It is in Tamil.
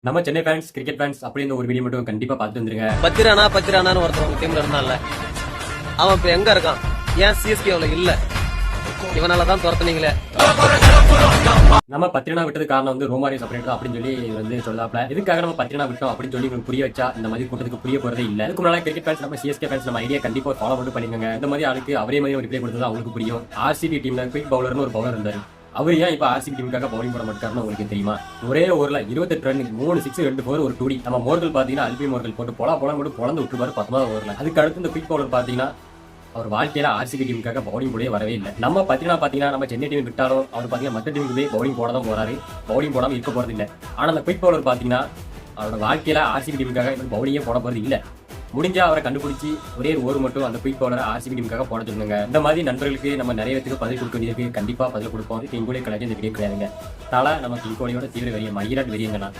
நம்ம சென்னை ஃபேன்ஸ் கிரிக்கெட் ஃபேன்ஸ் அப்படின்னு ஒரு வீடியோ மட்டும் கண்டிப்பா பார்த்து வந்துருங்க. பத்திரானான்னு ஒருத்தர் டீம்ல இருந்தான்ல, அவன் இப்ப எங்க இருக்கான்? ஏன் சிஎஸ்கேல இல்ல? இவனாலதான் துரத்துனீங்களே. நம்ம பத்திரனா விட்டது காரணம் வந்து ரோமாரியஸ் அப்படின்ட்டு அப்படின்னு சொல்லி வந்து சொல்லாப்ல. இதுக்காக நம்ம பத்திரனா விட்டோம் அப்படின்னு சொல்லி உங்களுக்கு புரிய வச்சா இந்த மாதிரி கூட்டத்துக்கு புரிய போறதே இல்ல. இதுக்கு முன்னாடி கிரிக்கெட் ஃபேன்ஸ் நம்ம சிஎஸ்கே ஃபேன்ஸ் நம்ம ஐடியா கண்டிப்பா ஃபாலோ மட்டும் பண்ணிக்கோங்க. இந்த மாதிரி ஆளுக்கு அவரே மாதிரி ஒரு ரிப்ளை கொடுத்தது அவங்களுக்கு புரியும். ஆர்சிபி டீம்ல குயிக் பவுலர்னு ஒரு பவுலர் இருந்தாரு. அவர் ஏன் இப்ப ஆர்சிபி டீமுக்காக பவுலிங் போட மாட்டாருன்னு உங்களுக்கு தெரியுமா? ஒரே ஓவர்ல 28 ரன் 3 6 2 4 ஒரு 2D. நம்ம மோர்கள் பாத்தீங்கன்னா அல்பி மோர்கள் போட்டு போட்டு பொழந்து விட்டுருப்பாரு 19வது ஓவர்ல. அதுக்கு அடுத்து இந்த குயிக் பவுலர் பாத்தீங்கன்னா அவர் வாழ்க்கையில ஆர்சிபி டீமுக்காக பவுலிங் போடவே வரவே இல்லை. நம்ம பாத்தீங்கன்னா நம்ம சென்னை டீம் விட்டாலும் அவர் பாத்தீங்கன்னா மற்ற டீமுக்கு போய் பவுலிங் போட தான் போறாரு. பவுலிங் போடாம இருக்க போறது இல்ல. ஆனா அந்த குயிக் பவுலர் பாத்தீங்கன்னா அவரோட வாழ்க்கையில ஆர்சிபி டீமுக்காக பவுலிங்கே போட போறது இல்ல. முடிஞ்சா அவரை கண்டுபிடிச்சி ஒரே ஒரு ஓவர் மட்டும் அந்த குயிக் பவுலரை ஆர்சிபி டீமுக்காக போட சொல்லுங்க. இந்த மாதிரி நண்பர்களுக்கு நம்ம நிறைய பேருக்கு பதில் கொடுக்க வேண்டியதுக்கு கண்டிப்பா பதில் கொடுப்போம். கிங்கோலிய கலைஞர் இந்த வீடியோ கிடையாதுங்க. தலை நம்ம கிங்கோலியோட தீவிர வெறிய மயிராட் வெறியங்கண்ணா.